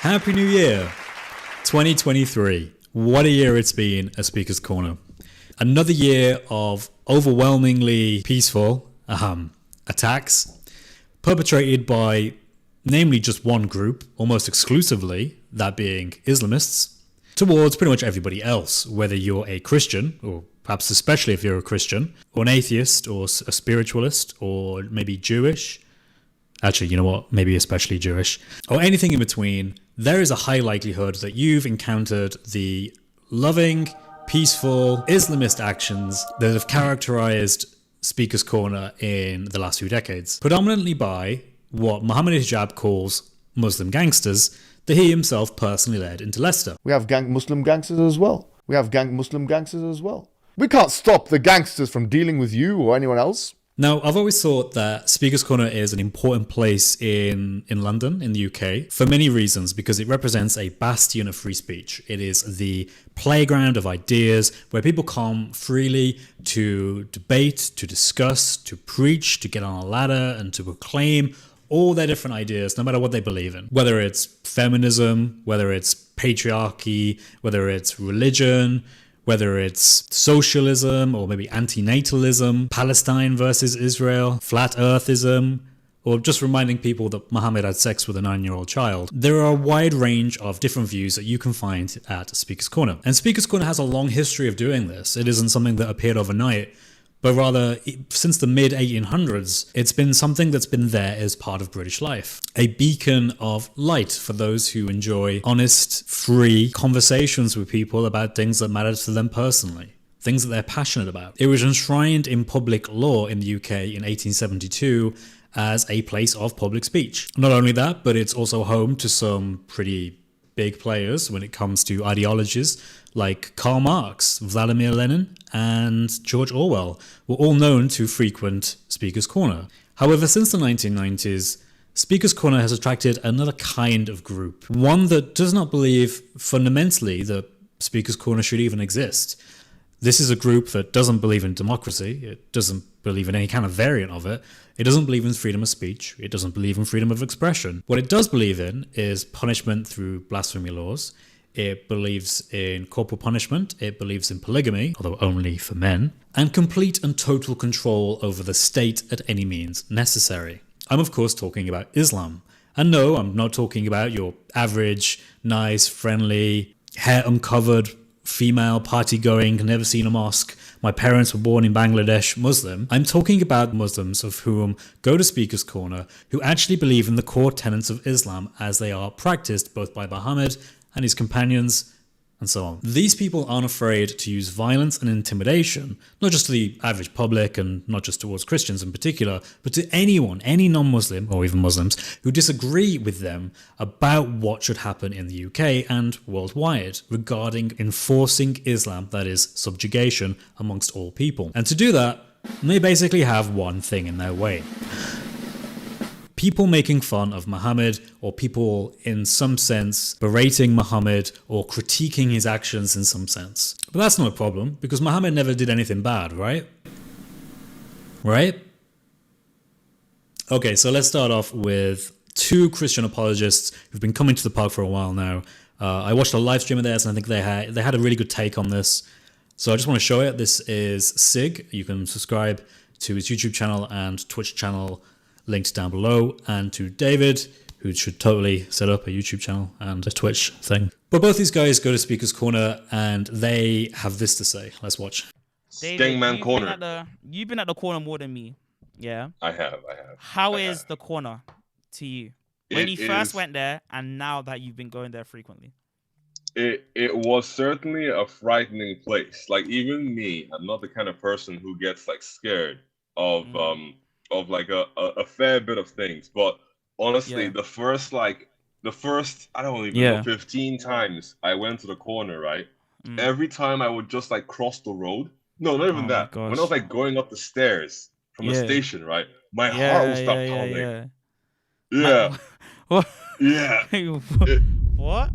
Happy New Year, 2023. What a year it's been at Speaker's Corner. Another year of overwhelmingly peaceful attacks perpetrated by namely just one group, almost exclusively, that being Islamists, towards pretty much everybody else, whether you're a Christian, or perhaps especially if you're a Christian, or an atheist, or a spiritualist, or maybe Jewish. Actually, you know what? Maybe especially Jewish. Or anything in between. There is a high likelihood that you've encountered the loving, peaceful Islamist actions that have characterized Speaker's Corner in the last few decades, predominantly by what Mohammed Hijab calls Muslim gangsters that he himself personally led into Leicester. We have Muslim gangsters as well. We can't stop the gangsters from dealing with you or anyone else. Now, I've always thought that Speaker's Corner is an important place in London, in the UK, for many reasons, because it represents a bastion of free speech. It is the playground of ideas where people come freely to debate, to discuss, to preach, to get on a ladder, and to proclaim all their different ideas, no matter what they believe in. Whether it's feminism, whether it's patriarchy, whether it's religion, whether it's socialism or maybe antinatalism, Palestine versus Israel, flat earthism, or just reminding people that Muhammad had sex with a 9-year-old child. There are a wide range of different views that you can find at Speaker's Corner. And Speaker's Corner has a long history of doing this. It isn't something that appeared overnight, but rather, since the mid-1800s, it's been something that's been there as part of British life. A beacon of light for those who enjoy honest, free conversations with people about things that matter to them personally, things that they're passionate about. It was enshrined in public law in the UK in 1872 as a place of public speech. Not only that, but it's also home to some pretty big players when it comes to ideologies like Karl Marx, Vladimir Lenin, and George Orwell were all known to frequent Speaker's Corner. However, since the 1990s, Speaker's Corner has attracted another kind of group, one that does not believe fundamentally that Speaker's Corner should even exist. This is a group that doesn't believe in democracy, it doesn't believe in any kind of variant of it, it doesn't believe in freedom of speech, it doesn't believe in freedom of expression. What it does believe in is punishment through blasphemy laws. It believes in corporal punishment, it believes in polygamy, although only for men, and complete and total control over the state at any means necessary. I'm of course talking about Islam. And no, I'm not talking about your average, nice, friendly, hair uncovered, female, party-going, never seen a mosque, my parents were born in Bangladesh Muslim. I'm talking about Muslims of whom go to Speaker's Corner who actually believe in the core tenets of Islam as they are practiced both by Muhammad and his companions, and so on. These people aren't afraid to use violence and intimidation, not just to the average public and not just towards Christians in particular, but to anyone, any non-Muslim, or even Muslims, who disagree with them about what should happen in the UK and worldwide regarding enforcing Islam, that is, subjugation amongst all people. And to do that, they basically have one thing in their way. People making fun of Muhammad, or people in some sense berating Muhammad or critiquing his actions in some sense. But that's not a problem, because Muhammad never did anything bad, right? Right? Okay, so let's start off with two Christian apologists who've been coming to the park for a while now. I watched a live stream of theirs and I think they had a really good take on this. So I just want to show it. This is Sig. You can subscribe to his YouTube channel and Twitch channel linked down below, and to David, who should totally set up a YouTube channel and a Twitch thing. But both these guys go to Speaker's Corner and they have this to say. Let's watch. David, you've been at the corner more than me. Yeah. I have. How is the corner to you? When you first went there and now that you've been going there frequently? It was certainly a frightening place. Like, even me, I'm not the kind of person who gets like scared of like a fair bit of things, but honestly, the first I don't even know, 15 times I went to the corner, right? Every time I would just like cross the road. No, not even that. When I was like going up the stairs from the station, right? My heart would stop pounding. What?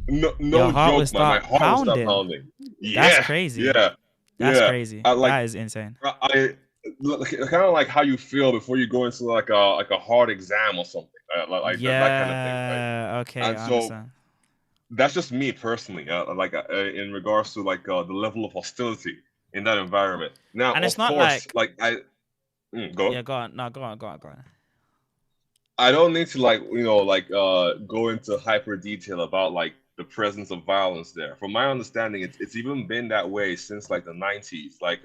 No Your heart joke, would stop my heart would stop pounding. That's crazy. That's crazy. That is insane. Kind of like how you feel before you go into like a hard exam or something. that kind of thing, right? Yeah. Okay. And I so understand. that's just me personally, in regards to the level of hostility in that environment. Now, And it's of not course, like. go on. Yeah. Go on. No. Go on. Go on. Go on. I don't need to go into hyper detail about the presence of violence there. From my understanding, it's even been that way since like the 90s. I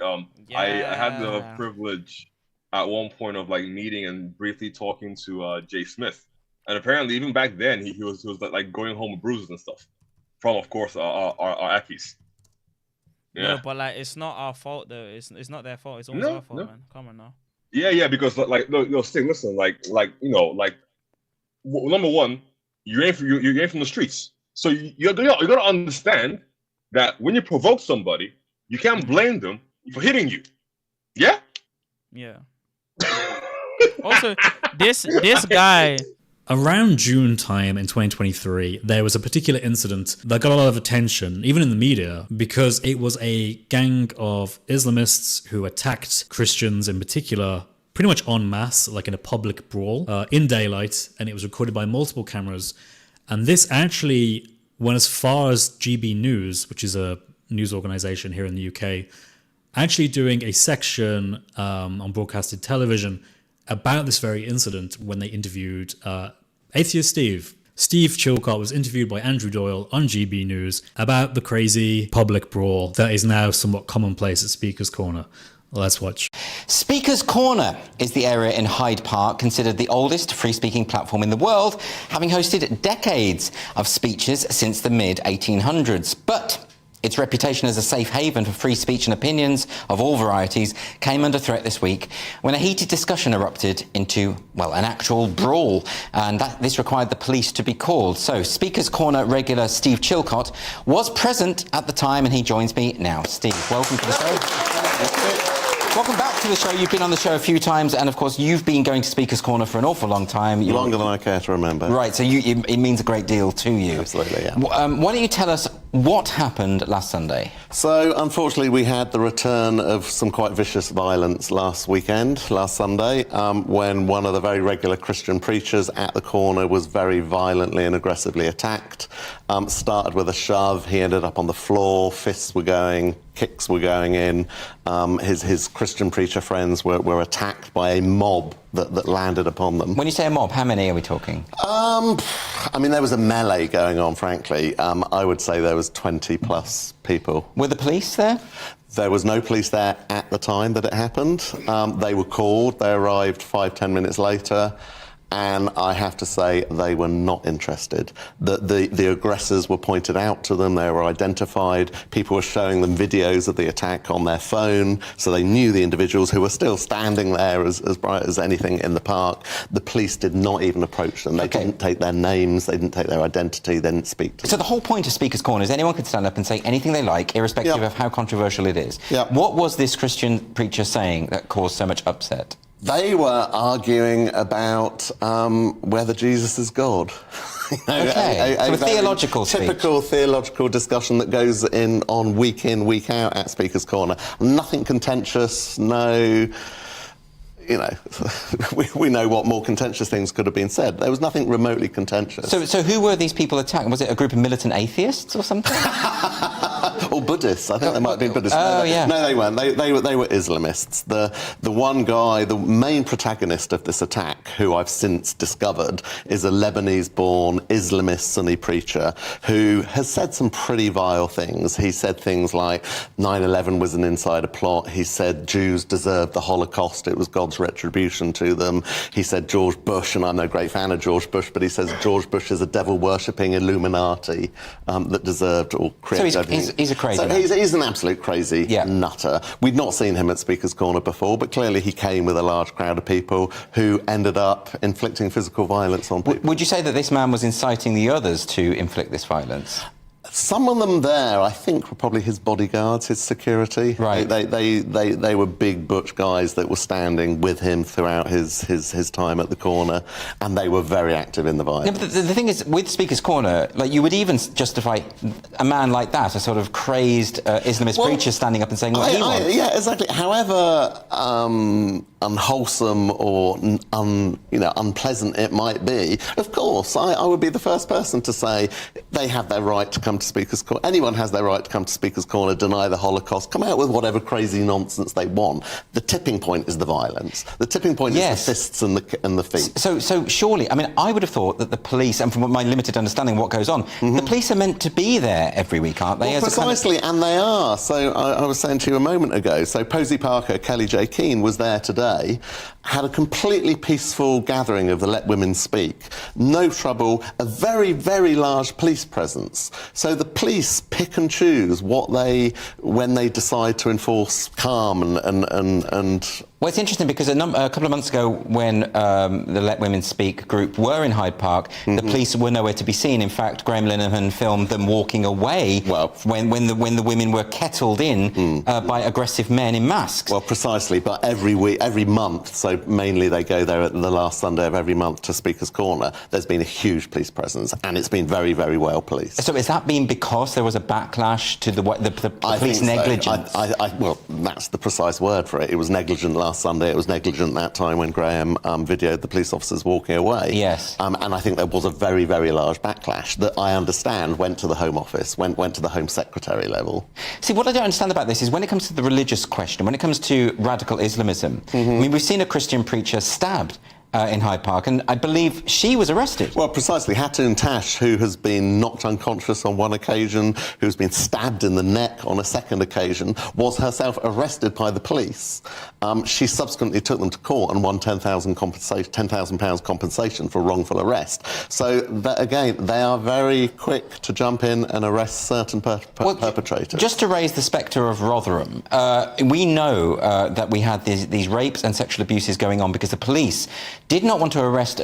had the Yeah. privilege at one point of meeting and briefly talking to Jay Smith, and apparently even back then he was like going home with bruises and stuff from, of course, our Akis. No, Yeah. but like it's not our fault though. It's not their fault. It's always No, our fault, no. man. Come on now. Yeah, because no, Sting, listen, number one, you ain't from the streets, so you gotta understand that when you provoke somebody, you can't blame them for hitting you. Yeah. Yeah. Also, this guy. Around June time in 2023, there was a particular incident that got a lot of attention, even in the media, because it was a gang of Islamists who attacked Christians in particular, pretty much en masse, like in a public brawl, in daylight, and it was recorded by multiple cameras. And this actually went as far as GB News, which is a news organization here in the UK, actually doing a section on broadcasted television about this very incident when they interviewed Atheist Steve. Steve Chilcott was interviewed by Andrew Doyle on GB News about the crazy public brawl that is now somewhat commonplace at Speaker's Corner. Let's watch. Speaker's Corner is the area in Hyde Park considered the oldest free-speaking platform in the world, having hosted decades of speeches since the mid-1800s. But its reputation as a safe haven for free speech and opinions of all varieties came under threat this week when a heated discussion erupted into, well, an actual brawl, and this required the police to be called. So, Speaker's Corner regular Steve Chilcott was present at the time, and he joins me now. Steve, welcome to the show. Welcome back to the show. You've been on the show a few times, and of course, you've been going to Speaker's Corner for an awful long time. Longer than I care to remember. Right, so it means a great deal to you. Absolutely, yeah. Why don't you tell us what happened last Sunday? So, unfortunately, we had the return of some quite vicious violence last Sunday, when one of the very regular Christian preachers at the corner was very violently and aggressively attacked. Started with a shove, he ended up on the floor, fists were going, kicks were going in. His Christian preacher friends were attacked by a mob that landed upon them. When you say a mob, how many are we talking? I mean, there was a melee going on, frankly. I would say there was 20 plus people. Were the police there? There was no police there at the time that it happened. They were called. They arrived 5-10 minutes later. And I have to say, they were not interested. The aggressors were pointed out to them, they were identified, people were showing them videos of the attack on their phone, so they knew the individuals who were still standing there as bright as anything in the park. The police did not even approach them. They didn't take their names, they didn't take their identity, they didn't speak to them. So the whole point of Speaker's Corner is anyone could stand up and say anything they like, irrespective of how controversial it is. What was this Christian preacher saying that caused so much upset? They were arguing about whether Jesus is God. Okay, so a theological speech. Typical theological discussion that goes on, week week out at Speaker's Corner. Nothing contentious, no... You know, we know what more contentious things could have been said. There was nothing remotely contentious. So who were these people attacking? Was it a group of militant atheists or something? Or Buddhists. I think they might have been Buddhists. Oh, yeah. No, they weren't. They were Islamists. The one guy, the main protagonist of this attack, who I've since discovered, is a Lebanese-born Islamist Sunni preacher who has said some pretty vile things. He said things like 9/11 was an insider plot. He said Jews deserved the Holocaust. It was God's retribution to them. He said George Bush, and I'm no great fan of George Bush, but he says George Bush is a devil-worshipping Illuminati that deserved or created everything. So he's a crazy man. He's an absolute crazy nutter. We'd not seen him at Speaker's Corner before, but clearly he came with a large crowd of people who ended up inflicting physical violence on people. Would you say that this man was inciting the others to inflict this violence? Some of them there, I think, were probably his bodyguards, his security. Right. They were big butch guys that were standing with him throughout his time at the corner, and they were very active in the violence. Yeah, but the thing is, with Speaker's Corner, like, you would even justify a man like that, a sort of crazy Islamist preacher standing up and saying what he wants. Yeah, exactly. However, unwholesome or unpleasant it might be, of course, I would be the first person to say they have their right to come to Speaker's Corner. Anyone has their right to come to Speaker's Corner, deny the Holocaust, come out with whatever crazy nonsense they want. The tipping point is the violence. The tipping point is the fists and the feet. So surely, I mean, I would have thought that the police, and from my limited understanding of what goes on, the police are meant to be there every week, aren't they? Well, precisely, and they are. So I was saying to you a moment ago, so Posey Parker, Kelly J. Keane was there today, had a completely peaceful gathering of the Let Women Speak. No trouble, a very, very large police presence. So the police pick and choose when they decide to enforce calm and Well, it's interesting because a couple of months ago when the Let Women Speak group were in Hyde Park, the police were nowhere to be seen. In fact, Graham Linehan filmed them walking away when the women were kettled in by aggressive men in masks. Well, precisely, but every month, so mainly they go there at the last Sunday of every month to Speaker's Corner, there's been a huge police presence, and it's been very, very well policed. So is that been because there was a backlash to the police negligence? Well, that's the precise word for it. It was negligent last Sunday. It was negligent that time when Graham videoed the police officers walking away. Yes. And I think there was a very, very large backlash that I understand went to the Home Office, went to the Home Secretary level. See, what I don't understand about this is when it comes to the religious question, when it comes to radical Islamism, I mean, we've seen a Christian preacher stabbed in Hyde Park, and I believe she was arrested. Well, precisely. Hatun Tash, who has been knocked unconscious on one occasion, who's been stabbed in the neck on a second occasion, was herself arrested by the police. She subsequently took them to court and won £10,000 compensation for wrongful arrest. So, again, they are very quick to jump in and arrest certain perpetrators. Just to raise the spectre of Rotherham, we know that we had these rapes and sexual abuses going on because the police did not want to arrest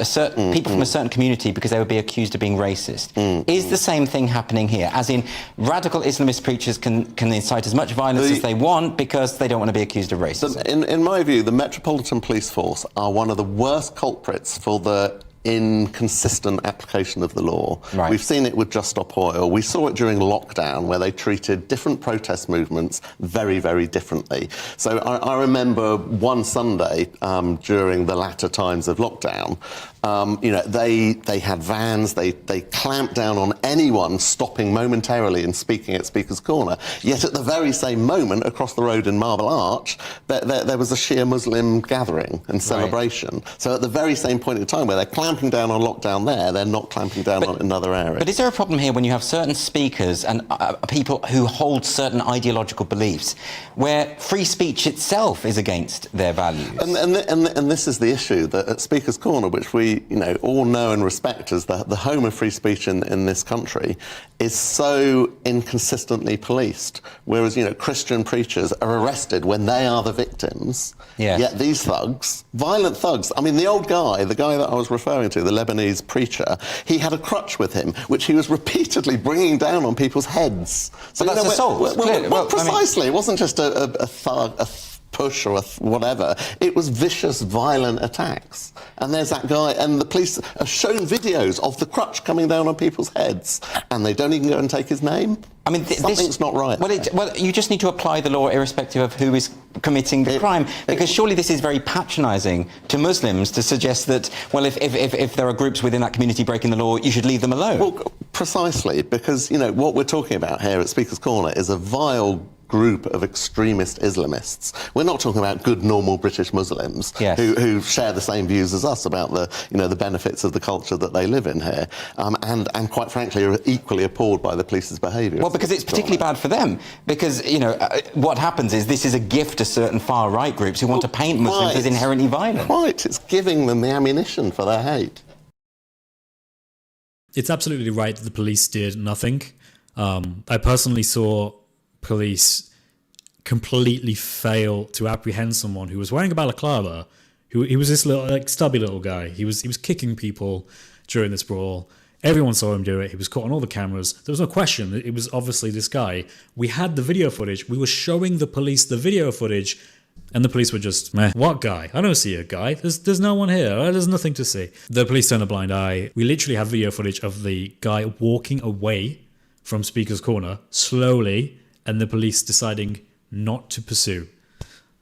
people from a certain community because they would be accused of being racist. Is the same thing happening here? As in, radical Islamist preachers can incite as much violence as they want because they don't want to be accused of racism. In my view, the Metropolitan Police Force are one of the worst culprits for the inconsistent application of the law. Right. We've seen it with Just Stop Oil. We saw it during lockdown where they treated different protest movements very, very differently. So I remember one Sunday during the latter times of lockdown, they had vans, they clamped down on anyone stopping momentarily and speaking at Speaker's Corner. Yet at the very same moment, across the road in Marble Arch, there was a Shia Muslim gathering and celebration. Right. So at the very same point in time where they're clamping down on lockdown there, they're not clamping down on another area. But is there a problem here when you have certain speakers and people who hold certain ideological beliefs where free speech itself is against their values? And this is the issue, that at Speaker's Corner, which we all know and respect as the home of free speech in this country, is so inconsistently policed. Whereas, Christian preachers are arrested when they are the victims. Yes. Yet these thugs, violent thugs, I mean, the guy that I was referring to, the Lebanese preacher, he had a crutch with him, which he was repeatedly bringing down on people's heads. So that's assault. Well, precisely. It wasn't just a push or whatever. It was vicious, violent attacks. And there's that guy, and the police have shown videos of the crutch coming down on people's heads, and they don't even go and take his name. I mean, something's not right. Well, you just need to apply the law irrespective of who is committing the crime, because surely this is very patronising to Muslims to suggest that, well, if there are groups within that community breaking the law, you should leave them alone. Well, precisely, because, what we're talking about here at Speaker's Corner is a vile group of extremist Islamists. We're not talking about good, normal British Muslims who share the same views as us about the benefits of the culture that they live in here, and quite frankly are equally appalled by the police's behaviour. Well, because it's particularly bad for them, because what happens is this is a gift to certain far-right groups who want to paint Muslims as inherently violent. Right, it's giving them the ammunition for their hate. It's absolutely right that the police did nothing. I personally saw police completely fail to apprehend someone who was wearing a balaclava. He was this little, stubby little guy. He was kicking people during this brawl. Everyone saw him do it. He was caught on all the cameras. There was no question. It was obviously this guy. We had the video footage. We were showing the police the video footage, and the police were just, meh, what guy? I don't see a guy. There's no one here. There's nothing to see. The police turned a blind eye. We literally have video footage of the guy walking away from Speaker's Corner slowly, and the police deciding not to pursue.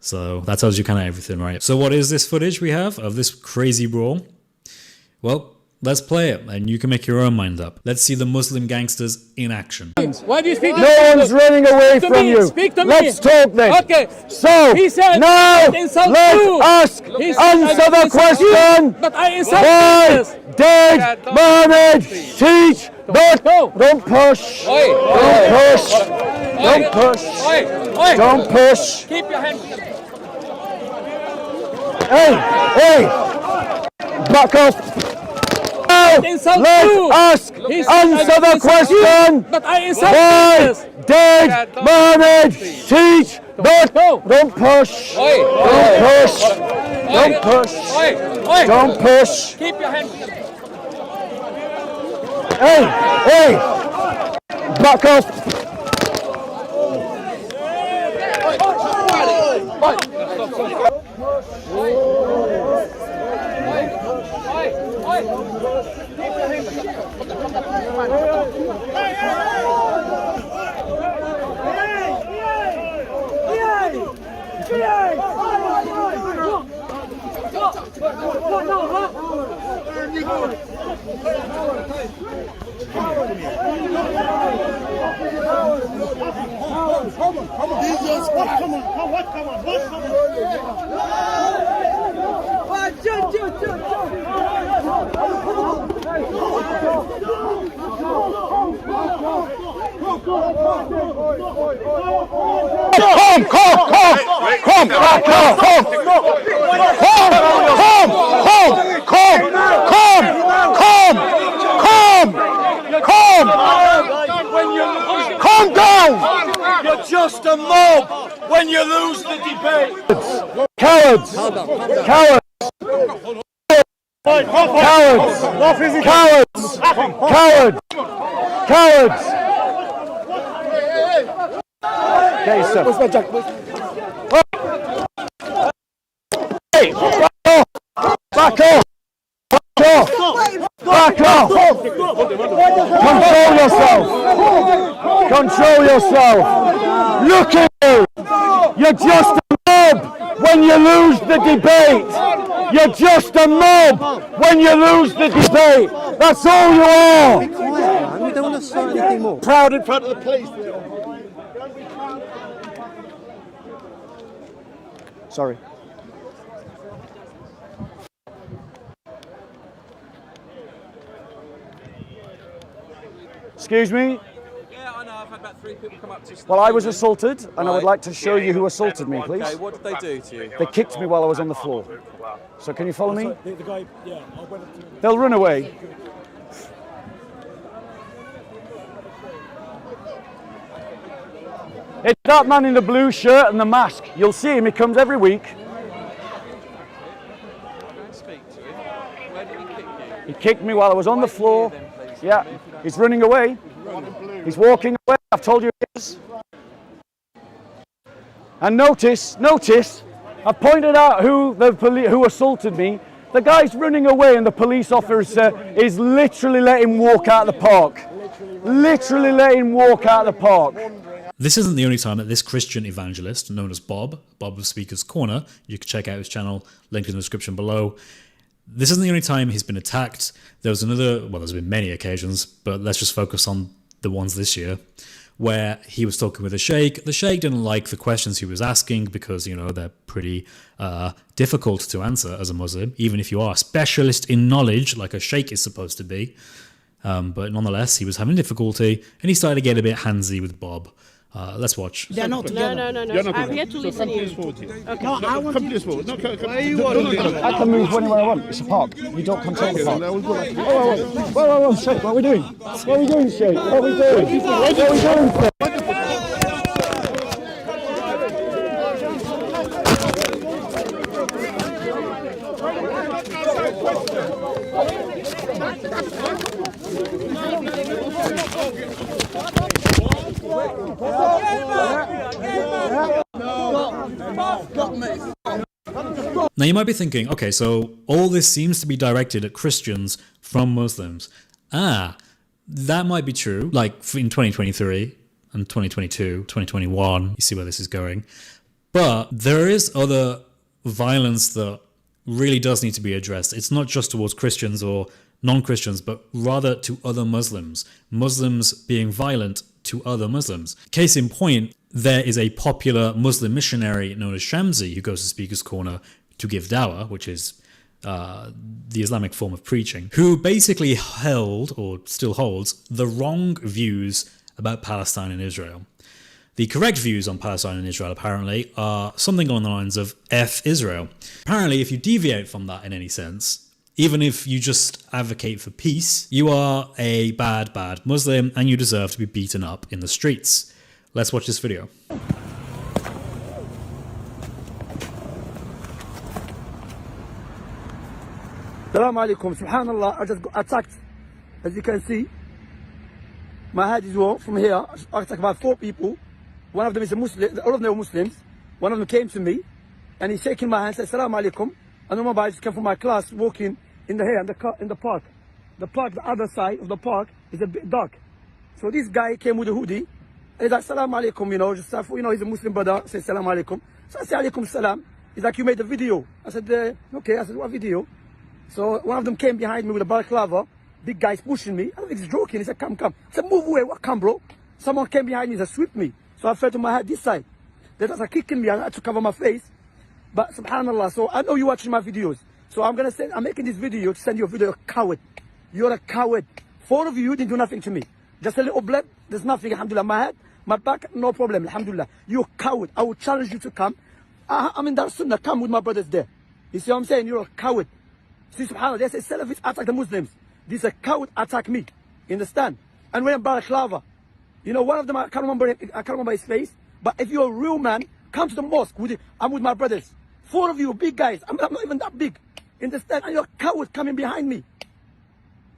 So that tells you kind of everything, right? So what is this footage we have of this crazy brawl? Well, let's play it, and you can make your own mind up. Let's see the Muslim gangsters in action. Why do you speak? No one's running away from you. Speak to me. Let's talk then. Okay. So, He said, now, insult let's you. ask, He said, answer the insult question. you, but I insult Why Jesus. did Mohammed teach that? Don't push. Oi. Don't push. Don't push. Oi. Don't push. Keep your hand. Hey. Back off. Now, Insult let's you. ask, He said, answer the insult you, question. but I insult Why Jesus. did Mohammed teach that? Don't push. Oi. Don't push. Don't push. Oi. Don't push. Keep your hand. Hey. Back off. Calm down! You're just a mob when you lose the debate. Cowards! Cowards! Cowards! Cowards! Cowards! Cowards! Okay, sir. Where's my jacket? Hey! Back off! Back off! Back off! Control yourself! Control yourself! Look at you! You're just a mob when you lose the debate! You're just a mob when you lose the debate! That's all you are! We don't want to start anything more. Proud in front of the police! Sorry. Excuse me? Yeah, I know. I've had about 3 people come up to. Well, I was assaulted, and I would like to show you who assaulted me, please. Okay, what did they do to you? They kicked me while I was on the floor. So can you follow me? The guy, yeah, I went up to him. They'll run away. It's that man in the blue shirt and the mask. You'll see him, he comes every week. Speak to him. Where did he kick you? He kicked me while I was on the floor. Then, please. Yeah, he's running away. He's walking away. I've told you he is. And notice, I've pointed out who assaulted me. The guy's running away and the police officer is literally letting him walk out of the park. Literally letting him walk out of the park. This isn't the only time that this Christian evangelist, known as Bob of Speaker's Corner, you can check out his channel, linked in the description below. This isn't the only time he's been attacked. There's been many occasions, but let's just focus on the ones this year, where he was talking with a sheikh. The sheikh didn't like the questions he was asking because, they're pretty difficult to answer as a Muslim, even if you are a specialist in knowledge, like a sheikh is supposed to be. But nonetheless, he was having difficulty, and he started to get a bit handsy with Bob. Let's watch. They're not together. No. I'm here to listen to you. Okay. No, I want you to... I can move anywhere I want. It's a park. You don't control the park. Whoa, Sheikh, what are we doing? What are we doing, Sheikh? What are we doing? What are we doing, Sheikh? Now you might be thinking, okay, so all this seems to be directed at Christians from Muslims. That might be true, like in 2023 and 2022, 2021, you see where this is going. But there is other violence that really does need to be addressed. It's not just towards Christians or non-Christians, but rather to other Muslims. Muslims being violent to other Muslims. Case in point, there is a popular Muslim missionary known as Shamsi who goes to Speaker's Corner to give dawah, which is the Islamic form of preaching, who basically held, or still holds, the wrong views about Palestine and Israel. The correct views on Palestine and Israel, apparently, are something along the lines of F Israel. Apparently, if you deviate from that in any sense, even if you just advocate for peace, you are a bad, bad Muslim and you deserve to be beaten up in the streets. Let's watch this video. Assalamu alaikum. Subhanallah, I just got attacked. As you can see, my head is warm from here. I attacked about 4 people. One of them is a Muslim, all of them are Muslims. One of them came to me and he's shaking my hand, said, Assalamu alaikum. And then I just came from my class walking in the park. The park, the other side of the park is a bit dark. So this guy came with a hoodie and he's like, Assalamu alaikum, he's a Muslim brother, says Assalamu alaikum. So I said, Alaikum salam. He's like, you made a video. I said, okay. I said, what video? So one of them came behind me with a balaclava. Big guy's pushing me. I don't think he's joking. He said, come. I said, move away. What, come, bro? Someone came behind me and swept me. So I fell to my head this side. They started kicking me. I had to cover my face. But subhanallah, so I know you're watching my videos. So I'm making this video to send you a video. You're a coward. You're a coward. 4 of you didn't do nothing to me. Just a little blood. There's nothing, alhamdulillah. My head, my back, no problem, alhamdulillah. You're a coward. I will challenge you to come. I'm in Dar Sunnah. Come with my brothers there. You see what I'm saying? You're a coward. See, subhanAllah, they say Salafists attack the Muslims. This a coward attack me. You understand? And wearing balaclava. You know, one of them, I can't remember his face. But if you're a real man, come to the mosque. I'm with my brothers. 4 of you, big guys. I'm not even that big. You understand? And you're a coward coming behind me.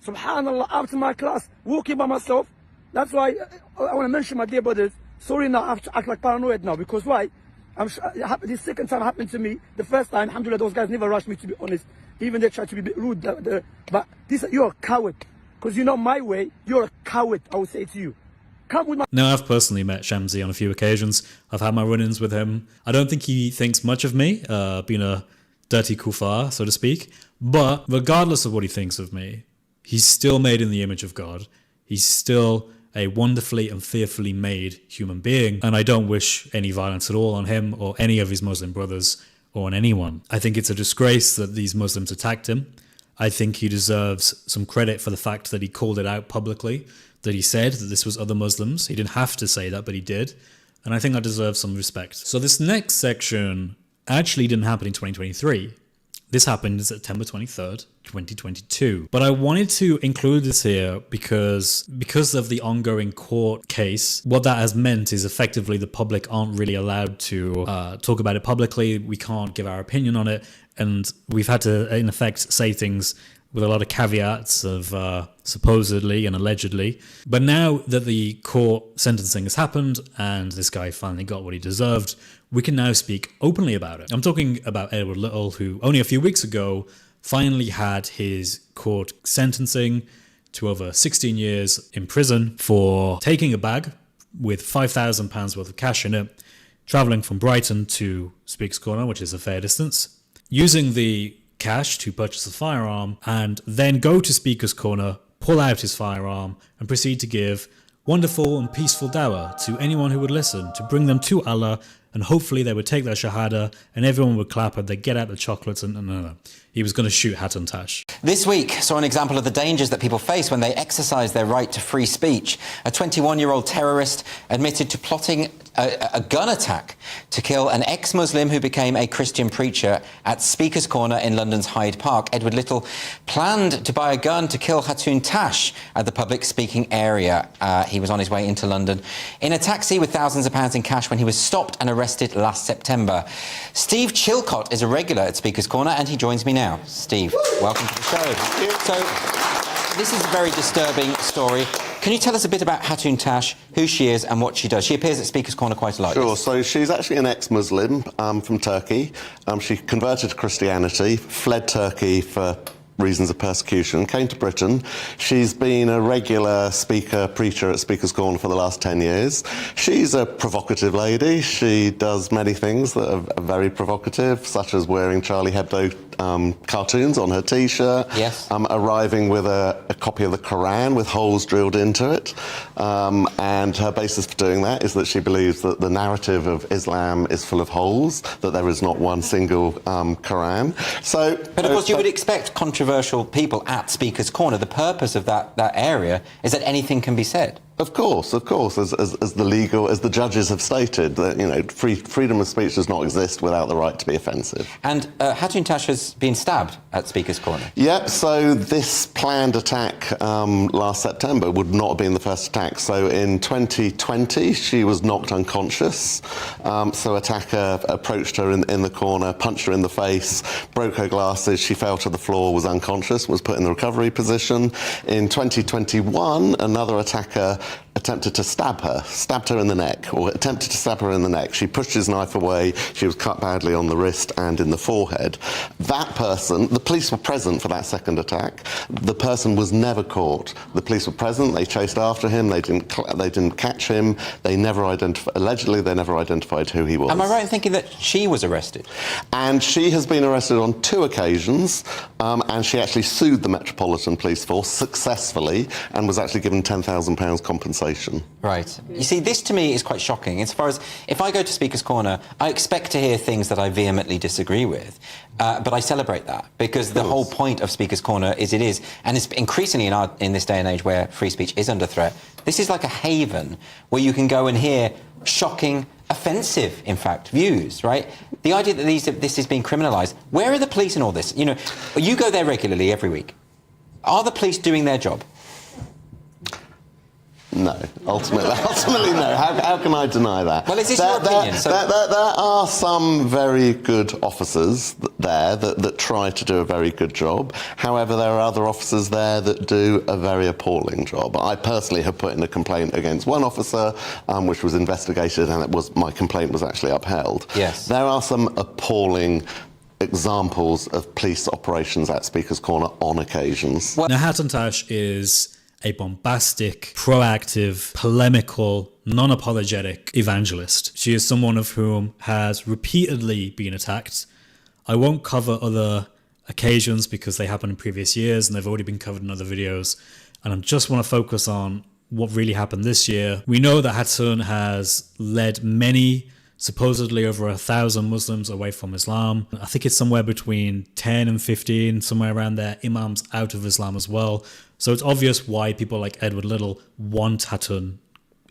Subhanallah, after my class, walking by myself. That's why I want to mention my dear brothers. Sorry now, I have to act like paranoid now. Because why? This second time happened to me. The first time, alhamdulillah, those guys never rushed me, to be honest. Even they tried to be a bit rude. But you're a coward. Because you know my way, you're a coward, I would say to you. Come with my... Now, I've personally met Shamsi on a few occasions. I've had my run-ins with him. I don't think he thinks much of me, being a dirty kuffar, so to speak. But regardless of what he thinks of me, he's still made in the image of God. He's still a wonderfully and fearfully made human being. And I don't wish any violence at all on him or any of his Muslim brothers or on anyone. I think it's a disgrace that these Muslims attacked him. I think he deserves some credit for the fact that he called it out publicly, that he said that this was other Muslims. He didn't have to say that, but he did. And I think that deserves some respect. So this next section actually didn't happen in 2023. This happened September 23rd, 2022. But I wanted to include this here because of the ongoing court case. What that has meant is effectively the public aren't really allowed to talk about it publicly. We can't give our opinion on it. And we've had to, in effect, say things with a lot of caveats of supposedly and allegedly. But now that the court sentencing has happened and this guy finally got what he deserved, we can now speak openly about it. I'm talking about Edward Little, who only a few weeks ago finally had his court sentencing to over 16 years in prison for taking a bag with £5,000 worth of cash in it, travelling from Brighton to Speaker's Corner, which is a fair distance, using the cash to purchase a firearm, and then go to Speaker's Corner, pull out his firearm, and proceed to give wonderful and peaceful dawah to anyone who would listen, to bring them to Allah, and hopefully they would take their shahada and everyone would clap and they'd get out the chocolates and he was going to shoot Hatun Tash. This week saw an example of the dangers that people face when they exercise their right to free speech. A 21-year-old terrorist admitted to plotting a gun attack to kill an ex-Muslim who became a Christian preacher at Speaker's Corner in London's Hyde Park. Edward Little planned to buy a gun to kill Hatun Tash at the public speaking area. He was on his way into London in a taxi with thousands of pounds in cash when he was stopped and arrested last September. Steve Chilcott is a regular at Speaker's Corner and he joins me now. Steve, welcome to the show. So, this is a very disturbing story. Can you tell us a bit about Hatun Tash, who she is and what she does? She appears at Speaker's Corner quite a lot. Sure, so she's actually an ex-Muslim from Turkey. She converted to Christianity, fled Turkey for reasons of persecution, came to Britain. She's been a regular speaker, preacher at Speaker's Corner for the last 10 years. She's a provocative lady. She does many things that are very provocative, such as wearing Charlie Hebdo cartoons on her T-shirt, yes. Arriving with a copy of the Quran with holes drilled into it. And her basis for doing that is that she believes that the narrative of Islam is full of holes, that there is not one single Quran. But of course, you would expect controversial people at Speaker's Corner. The purpose of that area is that anything can be said. Of course, as the judges have stated, that freedom of speech does not exist without the right to be offensive. And Hatun Tash has been stabbed at Speaker's Corner. Yep. So this planned attack last September would not have been the first attack. So in 2020, she was knocked unconscious. So attacker approached her in the corner, punched her in the face, broke her glasses. She fell to the floor, was unconscious, was put in the recovery position. In 2021, another attacker attempted to stabbed her in the neck, or attempted to stab her in the neck. She pushed his knife away. She was cut badly on the wrist and in the forehead. That person, the police were present for that second attack. The person was never caught. The police were present. They chased after him. They didn't catch him. Allegedly, they never identified who he was. Am I right in thinking that she was arrested? And she has been arrested on 2 occasions, and she actually sued the Metropolitan Police Force successfully and was actually given £10,000 compensation. Right. You see, this to me is quite shocking. As far as, if I go to Speaker's Corner, I expect to hear things that I vehemently disagree with, but I celebrate that, because the whole point of Speaker's Corner is and it's increasingly in this day and age where free speech is under threat, this is like a haven where you can go and hear shocking, offensive, in fact, views, right? The idea that this is being criminalised, where are the police in all this? You go there regularly every week. Are the police doing their job? No, ultimately no. How can I deny that? Well, is this your opinion? There are some very good officers there that try to do a very good job. However, there are other officers there that do a very appalling job. I personally have put in a complaint against one officer, which was investigated, and my complaint was actually upheld. Yes. There are some appalling examples of police operations at Speaker's Corner on occasions. Now, Hatun Tash is a bombastic, proactive, polemical, non-apologetic evangelist. She is someone of whom has repeatedly been attacked. I won't cover other occasions because they happened in previous years and they've already been covered in other videos. And I just want to focus on what really happened this year. We know that Hatun has led many, supposedly over 1,000 Muslims away from Islam. I think it's somewhere between 10 and 15, somewhere around there, imams out of Islam as well. So it's obvious why people like Edward Little want Hatun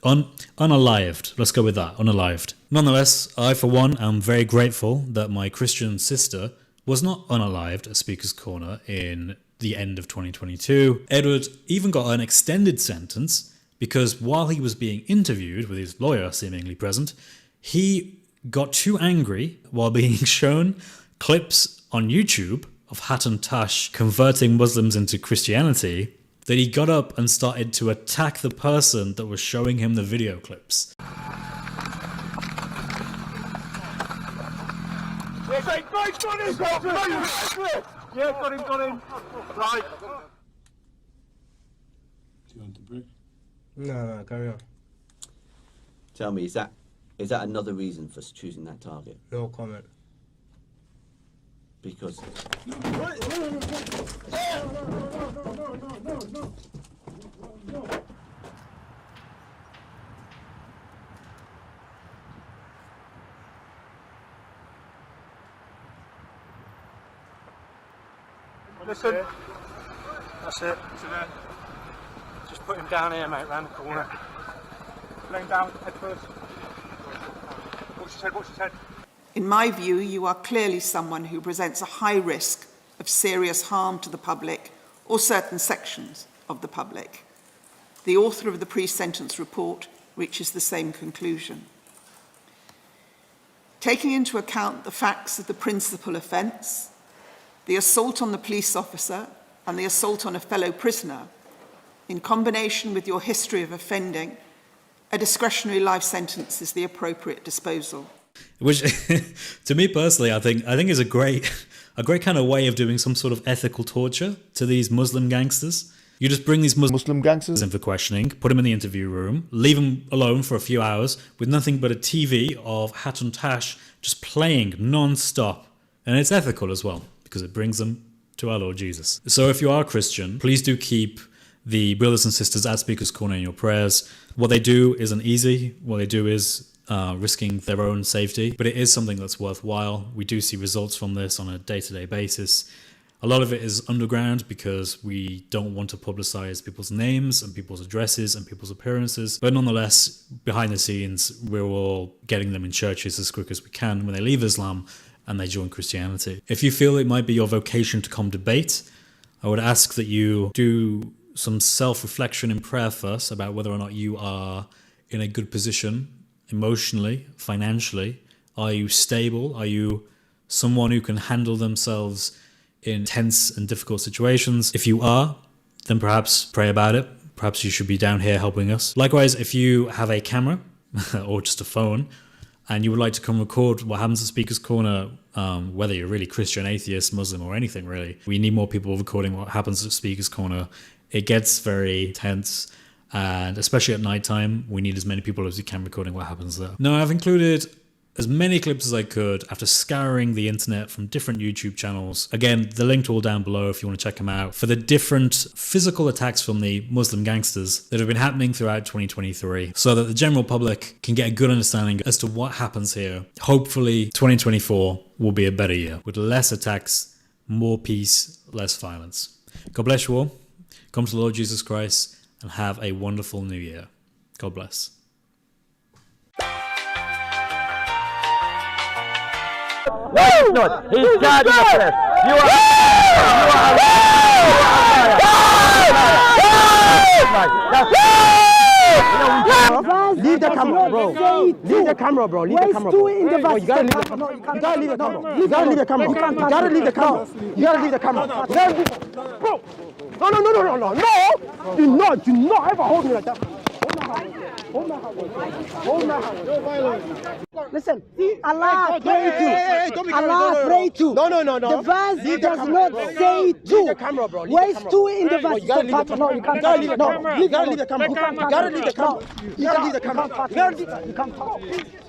unalived. Let's go with that, unalived. Nonetheless, I for one am very grateful that my Christian sister was not unalived at Speaker's Corner in the end of 2022. Edward even got an extended sentence because while he was being interviewed with his lawyer seemingly present, he got too angry while being shown clips on YouTube of Hatun Tash converting Muslims into Christianity that he got up and started to attack the person that was showing him the video clips. Yeah, got him. Right. Do you want the brick? No, carry on. Tell me, is that another reason for choosing that target? No comment. Because... Listen. That's it. Just put him down here, mate, round the corner. Lay him down, head first. Watch his head. In my view, you are clearly someone who presents a high risk of serious harm to the public or certain sections of the public. The author of the pre-sentence report reaches the same conclusion. Taking into account the facts of the principal offence, the assault on the police officer and the assault on a fellow prisoner, in combination with your history of offending, a discretionary life sentence is the appropriate disposal. Which, to me personally, I think is a great a great kind of way of doing some sort of ethical torture to these Muslim gangsters. You just bring these Muslim gangsters in for questioning, put them in the interview room, leave them alone for a few hours with nothing but a TV of Hatun Tash just playing non-stop. And it's ethical as well, because it brings them to our Lord Jesus. So if you are a Christian, please do keep the brothers and sisters at Speaker's Corner in your prayers. What they do isn't easy. What they do is risking their own safety, but it is something that's worthwhile. We do see results from this on a day-to-day basis. A lot of it is underground because we don't want to publicize people's names and people's addresses and people's appearances. But nonetheless, behind the scenes, we're all getting them in churches as quick as we can when they leave Islam and they join Christianity. If you feel it might be your vocation to come debate, I would ask that you do some self-reflection in prayer first about whether or not you are in a good position emotionally, financially. Are you stable? Are you someone who can handle themselves in tense and difficult situations? If you are, then perhaps pray about it. Perhaps you should be down here helping us. Likewise, if you have a camera or just a phone and you would like to come record what happens at Speaker's Corner, whether you're really Christian, atheist, Muslim, or anything really, we need more people recording what happens at Speaker's Corner. It gets very tense, and especially at nighttime, we need as many people as we can recording what happens there. Now, I've included as many clips as I could after scouring the internet from different YouTube channels. Again, the link's all down below if you want to check them out, for the different physical attacks from the Muslim gangsters that have been happening throughout 2023, so that the general public can get a good understanding as to what happens here. Hopefully, 2024 will be a better year, with less attacks, more peace, less violence. God bless you all. Come to the Lord Jesus Christ and have a wonderful new year. God bless. No, not. He's God in the flesh. You are. Leave the camera, bro. Leave the camera, bro. Leave the camera, bro. You gotta leave the camera. You gotta leave the camera. You gotta leave the camera. You gotta leave the camera. You gotta leave the camera. Bro. No. Do not ever hold me like that. Hold my hand. Listen, Allah pray to. No. The verse does not say to. Leave the camera, bro. Where is to in the verse? You gotta leave the camera. You gotta leave the camera. You gotta leave the camera. You gotta leave the camera. You gotta leave the camera.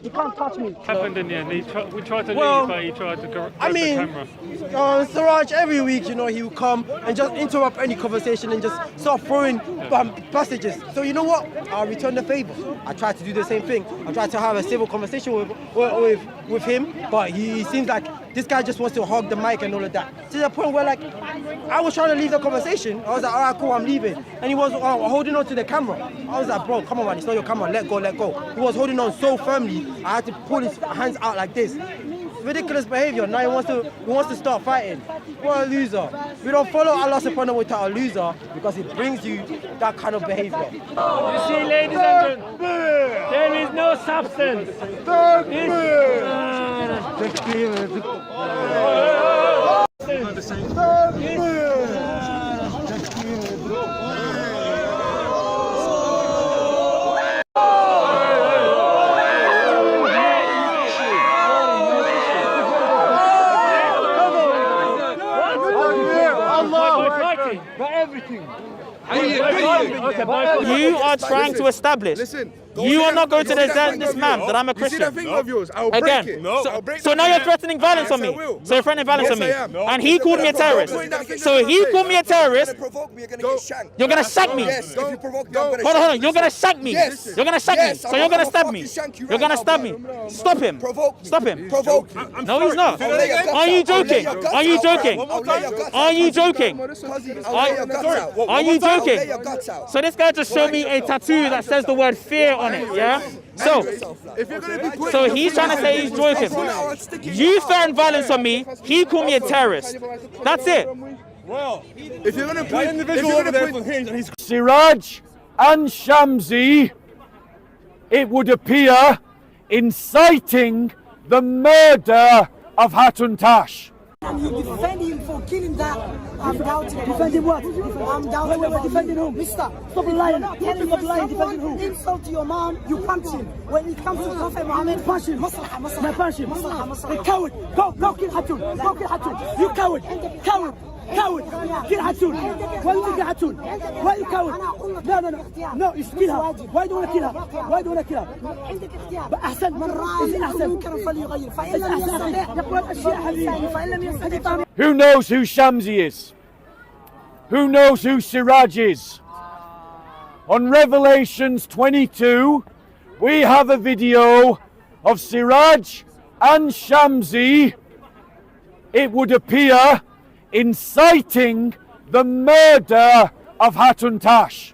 You can't touch me. Happened in the end. We tried to leave, but he tried to grab the camera. Siraj, every week, he will come and just interrupt any conversation and just start throwing passages. So you know what? I'll return the favor. I tried to do the same thing. I tried to have a civil conversation with him, but he seems like this guy just wants to hog the mic and all of that. To the point where, like, I was trying to leave the conversation. I was like, all right, cool, I'm leaving. And he was holding on to the camera. I was like, bro, come on, man, it's not your camera. Let go. He was holding on so firmly, I had to pull his hands out like this. Ridiculous behavior. Now he wants to start fighting. What a loser. We don't follow Allah subhanahu wa ta'ala, loser, because it brings you that kind of behavior. You see, ladies and gentlemen, there is no substance. You are trying to establish. You are not going to this man that I'm a Christian. Again. So now you're threatening violence on me. So you're threatening violence on me. And he called me a terrorist. So he called me a terrorist. You're going to shank me. Hold on. You're going to shank me. You're going to shank me. So you're going to stab me. You're going to stab me. Stop him. Stop him. No, he's not. Are you joking? Are you joking? Are you joking? Are you joking? So this guy just showed me a tattoo that says the word fear on it, yeah? So he's trying to say he's joking. You threatened violence on me, he called me a terrorist. That's it. Well, if you're going to put individual over there for him and he's Siraj and Shamsi, it would appear, inciting the murder of Hatun Tash. And you defend him for killing that. I'm doubting. Defending what? I'm doubting about defending who? Mister, stop lying. Stop lying. Defending who? Insult to your mom, you punch him. When it comes to Prophet Muhammad, punch him. Maslaha. Punch him. The coward. Go kill Hatun. Go kill Hatun. You coward. Coward. Coward! Kill Hatun! Why you kill Hatun? Why you coward? No, you kill her. Why do you want to kill her? Why do you want to kill her? But أحسن أحسن. Who knows who Shamsi is? Who knows who Siraj is? On Revelations 22, we have a video of Siraj and Shamsi, it would appear, inciting the murder of Hatun Tash.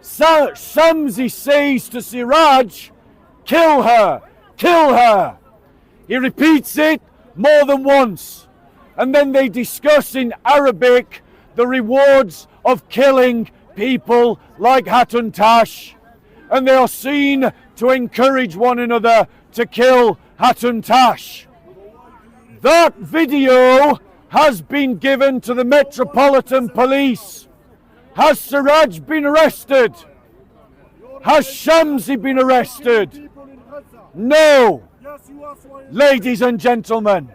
Shamsi says to Siraj, kill her, kill her. He repeats it more than once. And then they discuss in Arabic the rewards of killing people like Hatun Tash. And they are seen to encourage one another to kill Hatun Tash. That video has been given to the Metropolitan Police. Has Siraj been arrested? Has Shamsi been arrested? No. Ladies and gentlemen,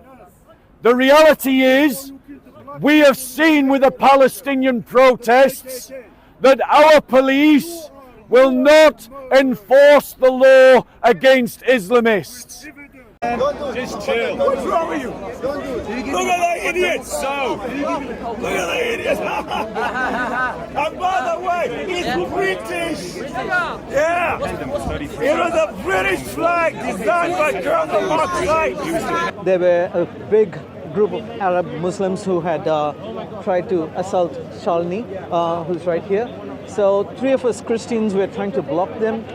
the reality is we have seen with the Palestinian protests that our police will not enforce the law against Islamists. Just chill. What's wrong with you? Look at that idiot! So, look at that idiot! And by the way, it's British! Yeah! It was a British flag designed by Colonel Mark Sykes! There were a big group of Arab Muslims who had tried to assault Shalini, who's right here. So 3 of us Christians were trying to block them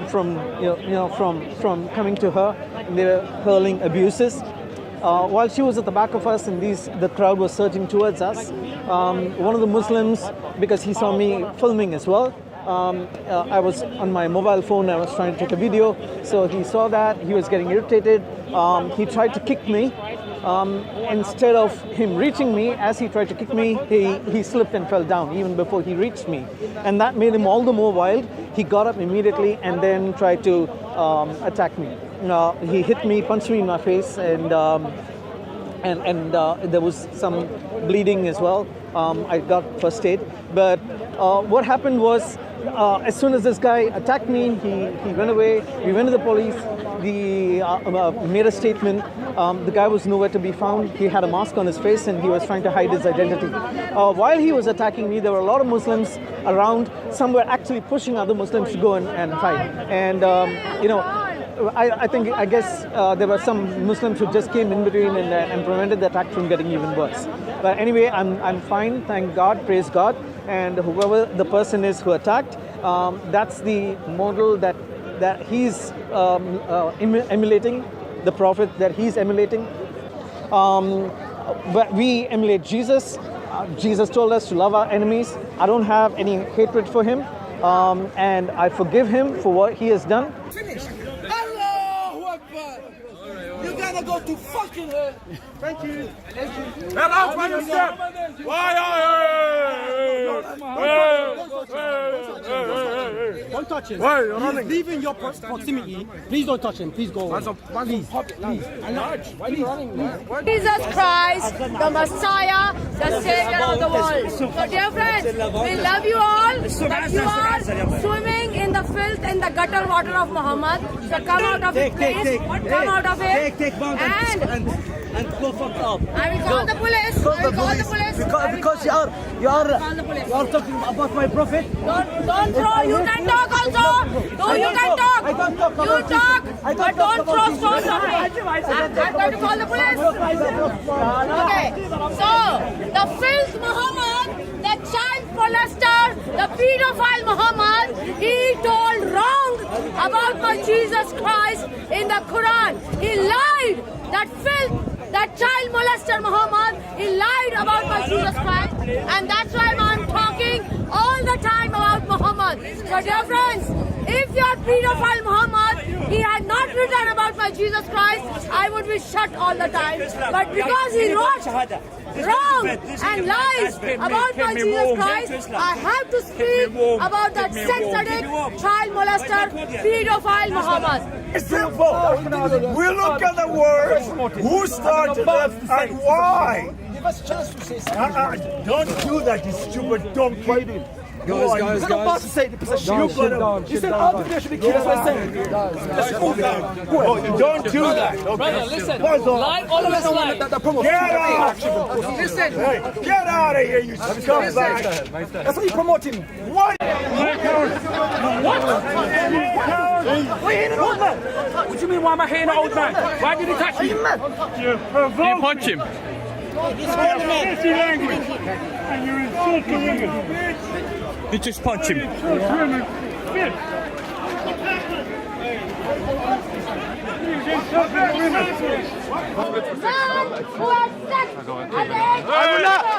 from coming to her. And they were hurling abuses. While she was at the back of us and the crowd was surging towards us, one of the Muslims, because he saw me filming as well, I was on my mobile phone, I was trying to take a video, so he saw that, he was getting irritated, he tried to kick me. Instead of him reaching me, as he tried to kick me, he slipped and fell down even before he reached me. And that made him all the more wild. He got up immediately and then tried to attack me. He hit me, punched me in my face, and there was some bleeding as well. I got first aid. But what happened was, as soon as this guy attacked me, he went away. We went to the police. He made a statement. The guy was nowhere to be found. He had a mask on his face and he was trying to hide his identity. While he was attacking me, there were a lot of Muslims around. Some were actually pushing other Muslims to go and fight. And I guess there were some Muslims who just came in between and prevented the attack from getting even worse. But anyway, I'm fine, thank God, praise God. And whoever the person is who attacked, that's the model that he's emulating, the prophet that he's emulating. But we emulate Jesus. Jesus told us to love our enemies. I don't have any hatred for him, and I forgive him for what he has done. Finish. Allahu Akbar. You gotta go to fucking hell. Thank you. Hello, brother, step. Don't touch him. Why are you running? He's leaving your proximity. Please don't touch him. Please go away. Please. Why are you running, man? Jesus Christ, the Messiah, the Savior of the world. So dear friends, we love you all, but you are swimming in the filth and the gutter water of Muhammad. So come out of it, please. Come out of it. And go fuck up. I will call the police. I will call the police. Because you are talking about my prophet. Don't throw. You can talk also. No, you can talk. You talk, but don't throw stones on me. I'm going to call the police. Okay. So the filth Muhammad, the child molester, the pedophile Muhammad, he told wrong about my Jesus Christ in the Quran. He lied. That filth. That child molester Muhammad, he lied about my Jesus Christ, and that's why I'm talking all the time about Muhammad. So dear friends, if you are pedophile Muhammad, he had not written about my Jesus Christ, I would be shut all the time. But because he wrote wrong and lies about my Jesus Christ, I have to speak about that sex addict, child molester, pedophile Muhammad. It's simple. We look at the words, who started it and why. Give us a chance to say something. Don't do that, you stupid donkey. Guys. about to say the position. You said all the should be killed. That's what I said. Don't do that. Brother, listen. Lie, all of us lie. Get out! Listen. Get out of here, you scumbag! That's what you're promoting. What? Why hitting an old man? What do you mean, why am I hitting an old man? Why did he touch me? You punch him. Dirty language. And you're insulting women. You just punch him.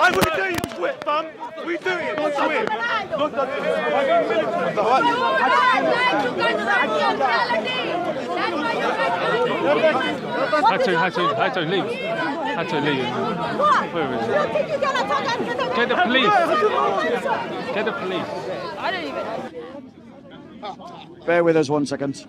I would tell you to quit, fam. We do it. Don't do it. Don't do Had to leave. What? Where is it? You think you're gonna talk and Get the police. Get the police. I don't even. Bear with us 1 second.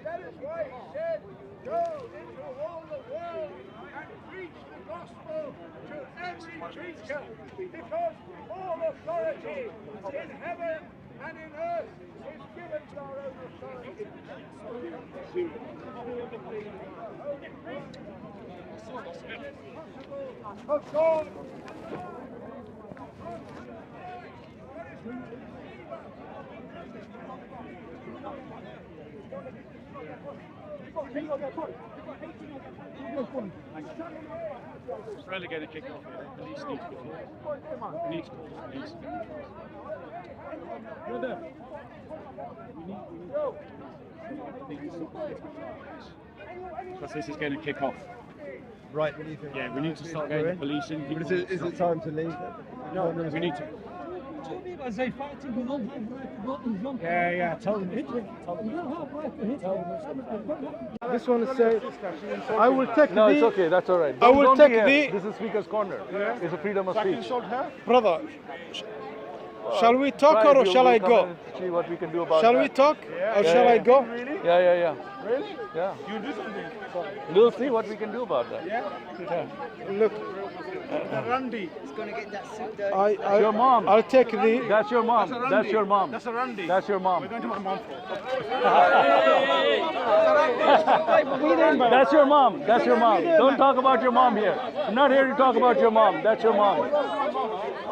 That is why he said, go into all the world and preach the gospel to every creature, because all authority in heaven and in earth is given to our own authority. Of God. It's really going to kick off here. The police need to go. We need to call the police. Because this is going to kick off. Right. Yeah, we need to start getting the police in. Is it time to leave? No, we need to. Yeah, tell them. This one is say, I will take No, it's okay, that's all right. I will take This is Speaker's Corner. It's a freedom of speech. Brother, shall we talk or shall I go? See what we can do about Shall that. we talk or shall I go? Yeah. Really? Yeah. You do something. We'll see what we can do about that. Yeah? Look, Randy. That's your mom. I'll take the... That's your mom. That's your mom. That's a Randy. That's your mom. We're going to my mom. That's your mom. That's your mom. Don't talk about your mom here. I'm not here to talk about your mom. That's your mom.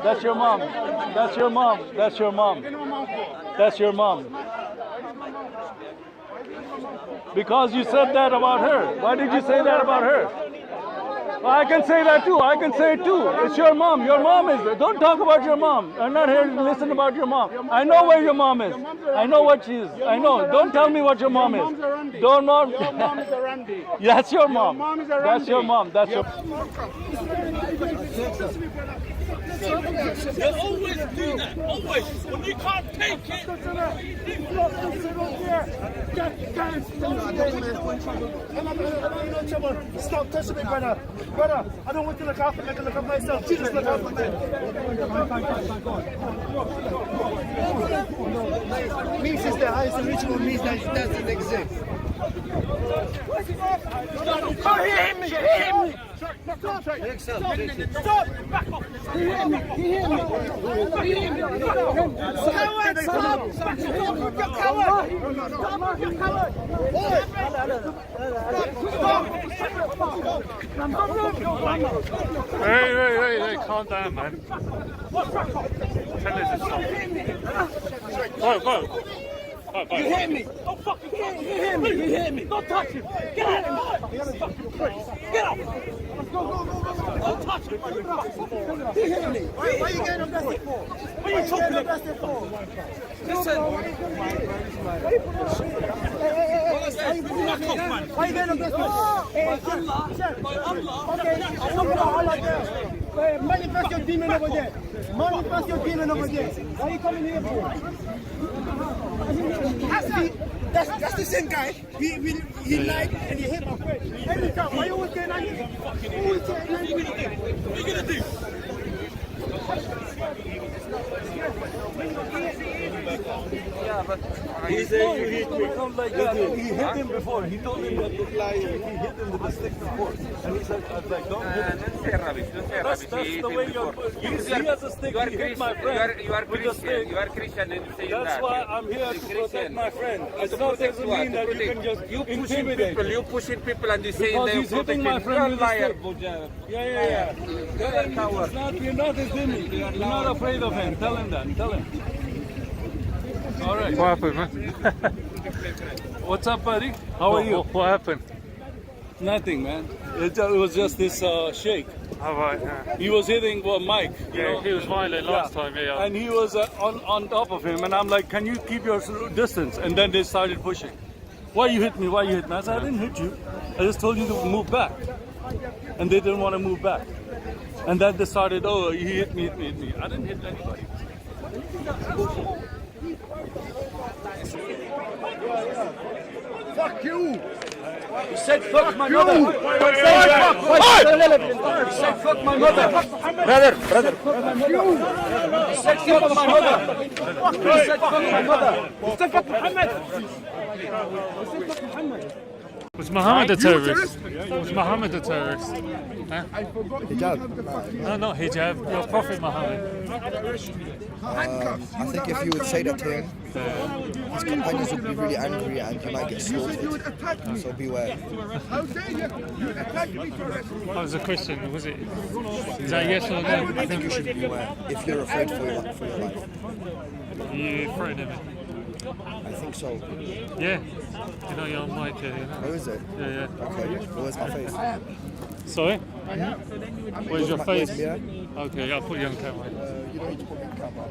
That's your mom. That's your mom. That's your mom. That's your mom. Because you said that about her. Why did you say that about her? Well, I can say that too. I can say it too. It's your mom. Your mom is there. Don't talk about your mom. I'm not here to listen about your mom. I know where your mom is. I know what she is. I know. Don't tell me what your mom is. Don't know. Your mom is a Randy. That's your mom. Your mom is a Randy. That's your mom. That's your. You always do that. Always. When you can't take it. Stop touching me, brother. Brother, I don't want to look after me. I can look after myself. Just look after me. Means is the highest original means that doesn't exist. Oh, he hit me! He hit me! Stop! Back off! He hit me! He hit me! He hit me! Coward! Stop! Stop! You're coward! Stop! You're coward! Hey, calm down, man. Tell us to stop. Go. You hit me. Don't fucking hit me. You hit me. Don't touch him. Get out of here. You fucking prick. Get out. Go. Don't touch him. He hit me. Why are you getting arrested for? What are you talking about? Listen. Why are you getting arrested for? Okay. Manifest your demon over there. Manifest your demon over there. Why are you coming here for? That's the same guy. He lied and he hit my friend. Every time. Why you always getting angry? What are you gonna do? Yeah, but he said you hit me. Like that. He hit him before. He told him that he hit him with the stick before. And he said, don't hit him. That's the way he has a stick. He hit my friend with a stick. You are Christian and saying that. That's why I'm here to protect my friend. It doesn't mean that you can just intimidate people. You pushing people and you say because they're he's hitting my friend with a stick. Yeah. You're not his enemy. You're not afraid of him. Tell him that. Tell him. All right. What happened, man? What's up, buddy? How are you? What happened? Nothing, man. It was just this shake. All right. He was hitting Mike. Yeah, he was violent last time. Yeah. And he was on top of him, and I'm like, "Can you keep your distance?" And then they started pushing. Why you hit me? Why you hit me? I said, I didn't hit you. I just told you to move back. And they didn't want to move back. And then they started, oh, he hit me. I didn't hit anybody. Fuck you! You said fuck my mother! You said fuck my mother! Brother! You said fuck my mother! You said fuck my mother! You said fuck Muhammad! Was Muhammad a terrorist? Was Muhammad a terrorist? Huh? Hijab. No, not hijab. Your Prophet Muhammad. I think if you would say that to him, his companions would be really angry and he might get slaughtered. So beware. How dare you attack me for it? I was a Christian, was it? Is that yes or no? I think you should beware if you're afraid for your life. You threatening me? I think so. Yeah. You know you're on mic here, you know? Oh, is it? Yeah. Okay, where's my face? Sorry? Where's your face? Yeah? Okay, I'll put you on camera. You don't need to put me on camera.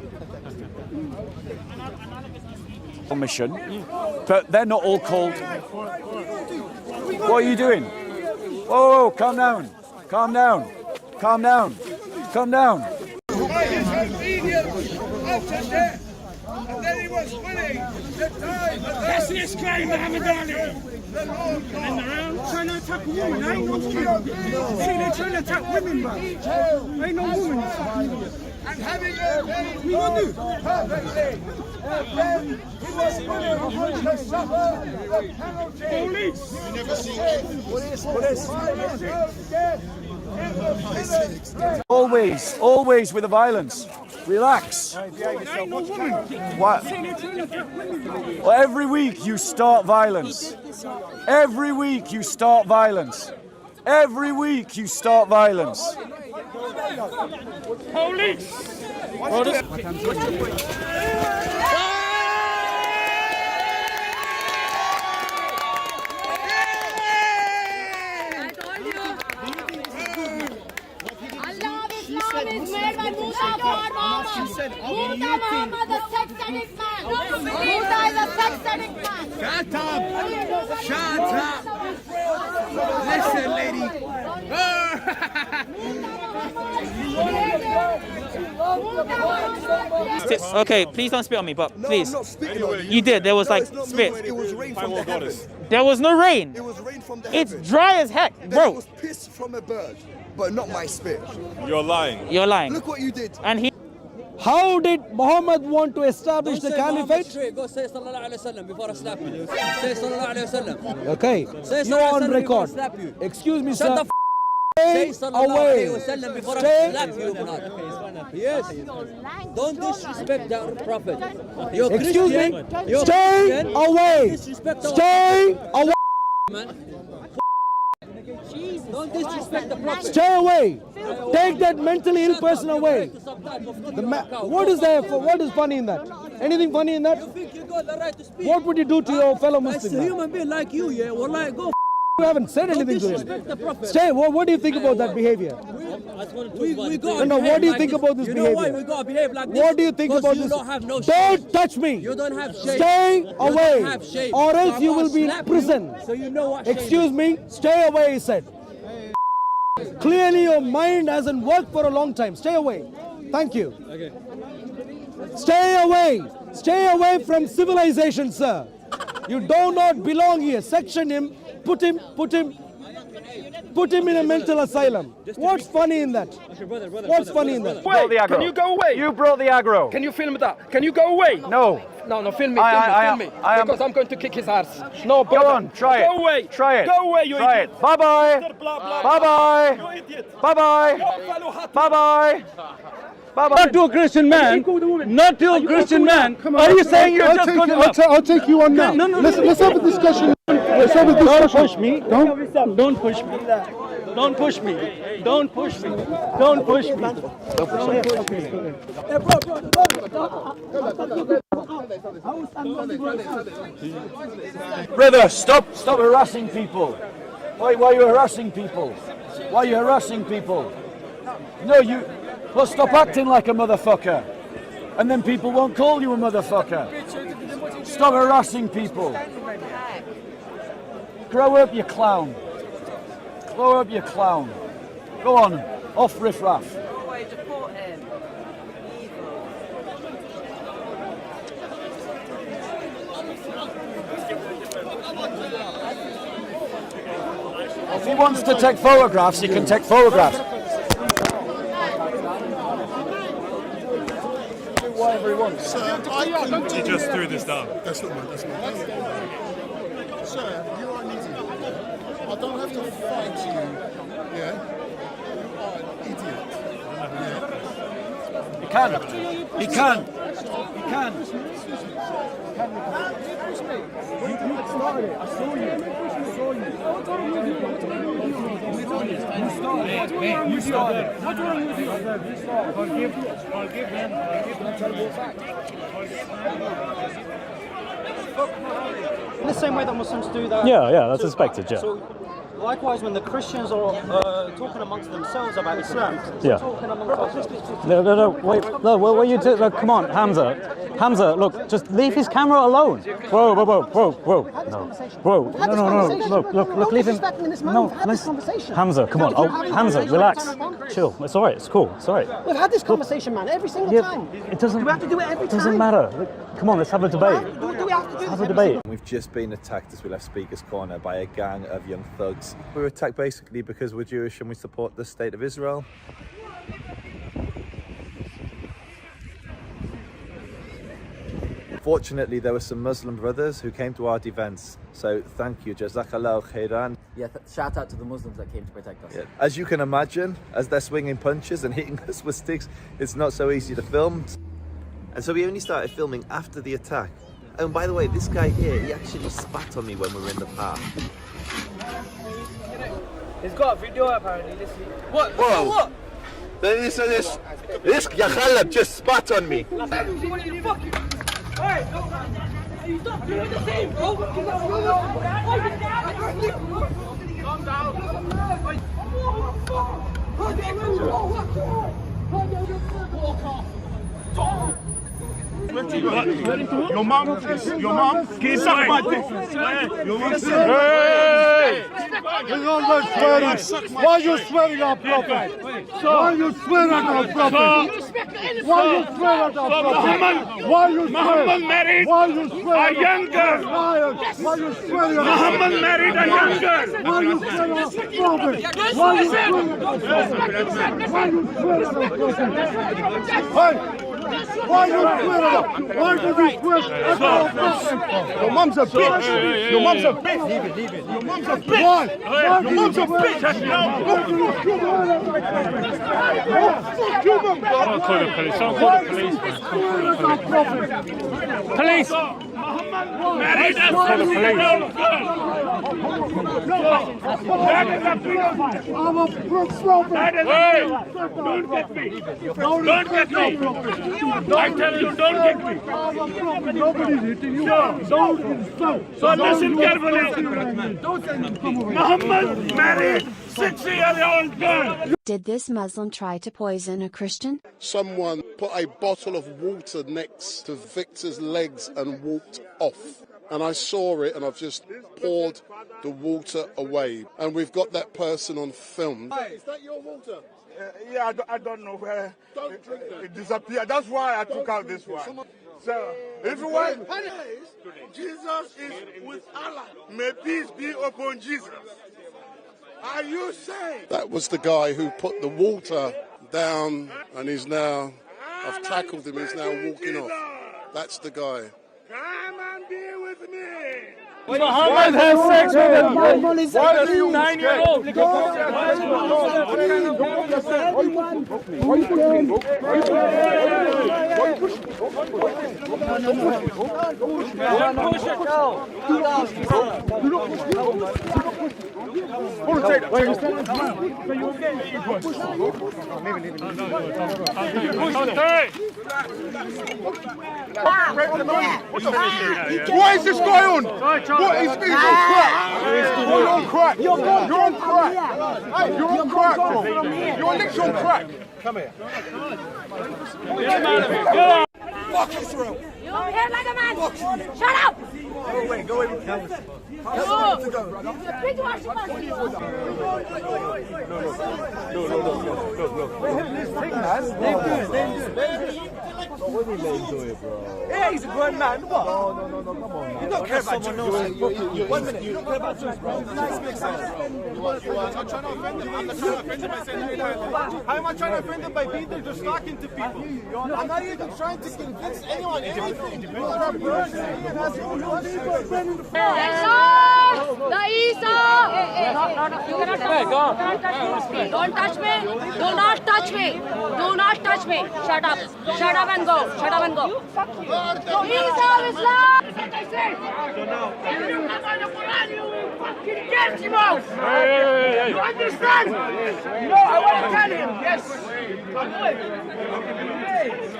Mission, but they're not all called. What are you doing? Whoa, calm down. Calm down. Calm down. Calm down. And then he was winning the time. That's this guy, Muhammad Ali. And around trying to attack a woman. I ain't no woman. See, they're trying to attack women, man. I ain't no woman. And having a very perfectly. And then he was going to suffer the penalty. Police. You never seen Always, always with the violence. Relax. What? Well, every week you start violence. Every week you start violence. Every week you start violence. Police! Musa Muhammad, the sex addict man. Musa is a sex addict man. Shut up! Shut up! Listen, lady. Okay, please don't spit on me, but please. I'm not spitting on you. You did. There was like spit. It was rain from the heavens. There was no rain. It was rain from the It's heavens. dry as heck, Then bro. it was piss from a bird, but not my spit. You're lying. You're lying. Look what you did. And he. How did Muhammad want to establish the caliphate? Go say sallallahu alaihi wasallam before I slap you. Say sallallahu alaihi wasallam. Okay, Say you're sallallahu on alaihi wasallam before I record. slap you. Excuse me, Shut sir. the f. Say Stay sallallahu alaihi away. wasallam before I Stay. slap you, Munad. Yes. Don't disrespect the prophet. You're Excuse Christian. me. You're Stay Christian. away. Disrespect the Stay away. man. Don't disrespect the prophet. Stay away. Take that mentally ill person away. What is there for? What is funny in that? Anything funny in that? You think you got the right to speak? What would you do to your fellow As Muslim a man? human being like you, yeah, well, like, go. You haven't said Don't anything to disrespect the him. Prophet. Stay. What do you think about that behavior? We gotta No, behave what do you like think this. about this You know behavior? why we gotta behave like this? What do you think 'Cause about you this? don't have no shame. Don't touch me. You don't have shame. Stay You don't away, have shame. or So else I'm you gonna will be in slap prison. you, so you know what shame Excuse is. me. Stay away, he said. Clearly, your mind hasn't worked for a long time. Stay away. Thank you. Okay. Stay away. Stay away from civilization, sir. You do not belong here. Section him. Put him in a mental asylum. What's funny in that? What's funny in that? Wait, can you go away? You brought the aggro. Can you film that? Can you go away? No. No, film me, film me. Because I'm going to kick his ass. No, brother. Go on, try it. Go away. Try it. Go away, you Try idiot. it. Bye-bye. Bye-bye. You idiot. Bye-bye. Bye-bye. Bye-bye. Not to a Christian man. Not to a Christian man. Are you saying you're just going to... I'll take you on now. No, no, Let's have a discussion. Let's have a Don't discussion. push me. Don't push me. Don't push me. Don't push me. Don't push me. Don't push me. Brother, stop harassing people. Why are you harassing people? Why are you harassing people? No, well, stop acting like a motherfucker. And then people won't call you a motherfucker. Stop harassing people. Grow up, you clown. Grow up, you clown. Go on, off riffraff. If he wants to take photographs, he can take photographs. Whatever he wants. He just threw this down. That's not mine. Sir, you are an idiot. I don't have to fight you. Yeah? You are an idiot. He can. He can. He can. You started it. I saw you. You started it. What's wrong with you? Forgive him. In the same way that Muslims do that. Yeah, that's expected, yeah. So, likewise, when the Christians are talking amongst themselves about Islam, Yeah. talking amongst ourselves. No, wait, no, what are you doing? Come on, Hamza, look, just leave his camera alone. Whoa, no, look, leave him. No, listen, Hamza, come on, Hamza, relax, chill, it's all right, it's cool, it's all right. We've had this conversation, man, every single time. It doesn't. Do we have to do it every time? It doesn't matter. Come on, let's have a debate. Do we have to do Let's have this a debate. We've just been attacked as we left Speaker's Corner by a gang of young thugs. We were attacked basically because we're Jewish and we support the state of Israel. Fortunately, there were some Muslim brothers who came to our defence. So thank you, Jazakallah khairan. Yeah, shout out to the Muslims that came to protect us. Yeah. As you can imagine, as they're swinging punches and hitting us with sticks, it's not so easy to film. And so we only started filming after the attack. And by the way, this guy here, he actually spat on me when we were in the park. He's got a video apparently. Listen. What? Whoa. What? This Yakhalab just spat on me. Hey, you stop doing the same, bro. Calm down. Your mum, get suck my dick. Your mum said, Hey! Why are you swearing our prophet? Why are you swearing at our prophet? Why are you swearing at our prophet? Why are you Muhammad married Why are you swearing a young girl. Why are you swearing at Muhammad married a young girl. Why are you swearing at our prophet? Why are you swearing at our prophet? Why are you swearing at our prophet? Why you swear at Why do you swear at our prophet? Your mum's a bitch. Your mum's a bitch. Leave it. Your mum's a bitch. Why? Your mum's a bitch. I'll call the police. I'll call the police. Police. married a 6-year-old girl. That is a pedophile. Hey, don't get me. Don't get me. I tell you, don't get me. Nobody's hitting you. So listen carefully. Muhammad married 6-year-old girl. Did this Muslim try to poison a Christian? Someone put a bottle of water next to Victor's legs and walked off. And I saw it and I've just poured the water away. And we've got that person on film. Hey, is that your water? Yeah, I don't know where it disappeared. That's why I took out this one. So, if you want, Jesus is with Allah. May peace be upon Jesus. Are you saying? That was the guy who put the water down and he's now, I've tackled him, he's now walking off. That's the guy. Come and be with me. Muhammad has sex with a 9-year-old. What is this guy on? What is this? You're on crack. You're on crack. You're on crack, bro. You're literally on crack. Come here. Fuck Israel. You behave like a man. Shut up. Go away. Go away. No. What are you letting do it, bro? Yeah, he's a grown man. What? No, come on, man. You don't care about Jews. 1 minute. You don't care about Jews, bro. This makes sense, bro. You are not trying to offend him. I'm not trying to offend him by saying how am I trying to offend him by being there just talking to people? I'm not even trying to convince anyone anything. The Isa! Don't touch me! Do not touch me! Do not touch me! Shut up! Shut up and go! Shut up and go! Isa of Islam! That's what I said! If you come on the Quran, you fucking dirty mouth! You understand? No, I want to tell him! Yes!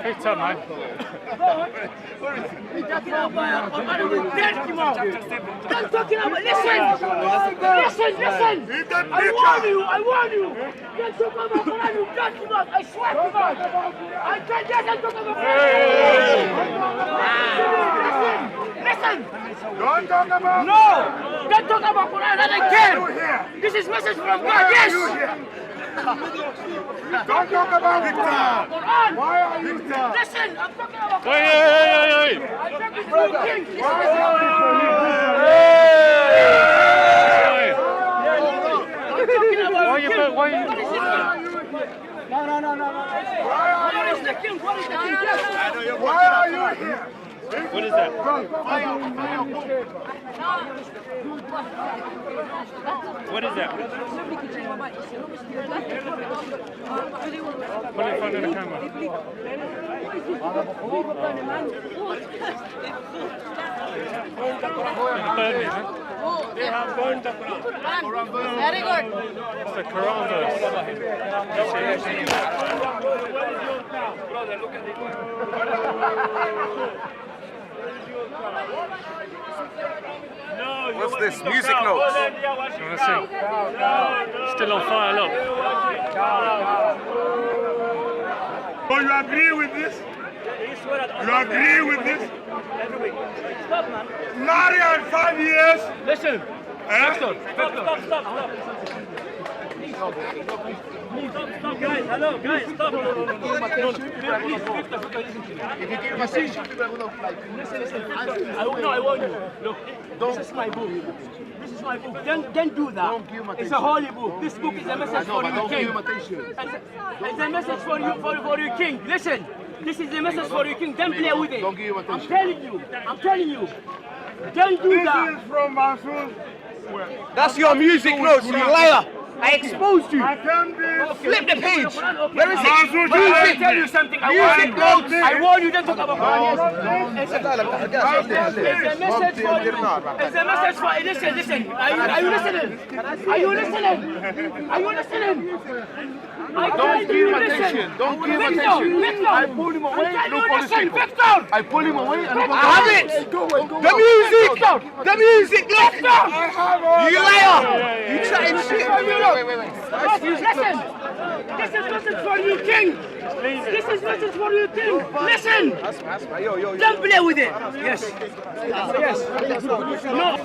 It's up, man. He's talking about Quran with dirty mouth! I'm talking about, listen! Listen! I warn you! Don't talk about Quran, you dirty mouth! I swear to God! I can't talk about Quran! Listen! Don't talk about... No! Don't talk about Quran, I don't care! This is message from God, yes! Don't talk about Quran! Why are you here? Listen, I'm talking about Quran! Hey! I'm talking to the king! Why are you... No. Where is the king? Where is the king? Why are you here? What is that? What is that? Put it in front of the camera. They have burned the Quran. Very good. It's the Quran verse. What's this? Music notes. You want to see? Still on fire, look. So you agree with this? You agree with this? Stop, man. Married at 5 years. Listen. Stop, guys. Hello, guys. Stop. Listen. I warn you. Look, this is my book. Don't do that. It's a holy book. This book is a message for you, king. It's a message for you, for your king. Listen. This is the message for your king. Don't play with it. I'm telling you. Don't do that. This is from Mansour. That's your music notes, you liar. I exposed you. Flip the page. Where is it? Let me tell you something. I warn you, don't talk about Quran. It's a message for you. It's a message for you. Listen. Are you listening? Are you listening? Are you listening? Don't give him attention. Don't give him attention. I pull him away. Look on his people. I pull him away. I have it. The music. The music. Victor. You liar. You chatting shit. Wait. Listen. This is message for you, King. This is message for you, King. Listen. Don't play with it. Yes. No.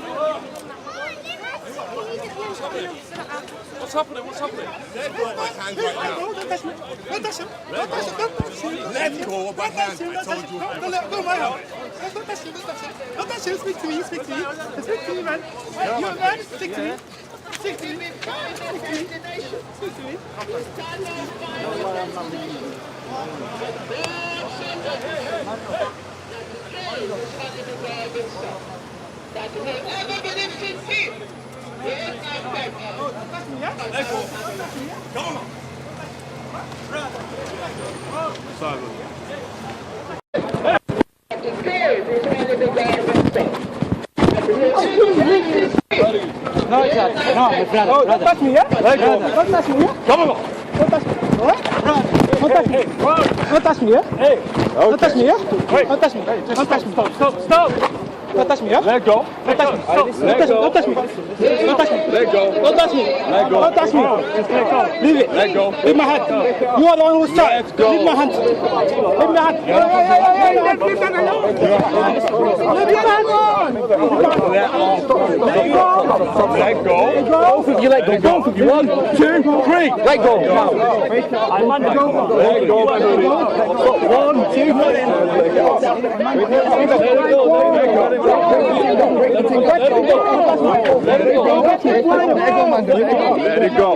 What's happening? What's happening? Let go of my hands right now. Don't touch me. Don't touch him. Don't touch him. Let go of my hands. I told you. Don't let go of my hand. Don't touch him. Don't touch him. Don't touch him. Speak to me. Speak to me. Speak to me, man. You're a man. Speak to me. Speak to me. Speak to me. No, my brother. Don't touch me, yeah? Don't touch me, yeah? Come on. Don't touch me. What? Don't touch me. Don't touch me, yeah? Hey. Don't touch me, yeah? Don't touch me. Don't touch me. Stop. Don't touch me, yeah? Let go. Don't touch me. Don't touch me. Don't touch me. Let go. Don't touch me. Let go. Don't touch me. Leave it. Let go. Leave my hand. You are the one who started. Leave my hand. Leave my hand. Leave my hand. Leave my hand. Let go. Both of you let go. Both of you. 1, 2, 3. Let go. Let go. 1, 2, 3. Let it go.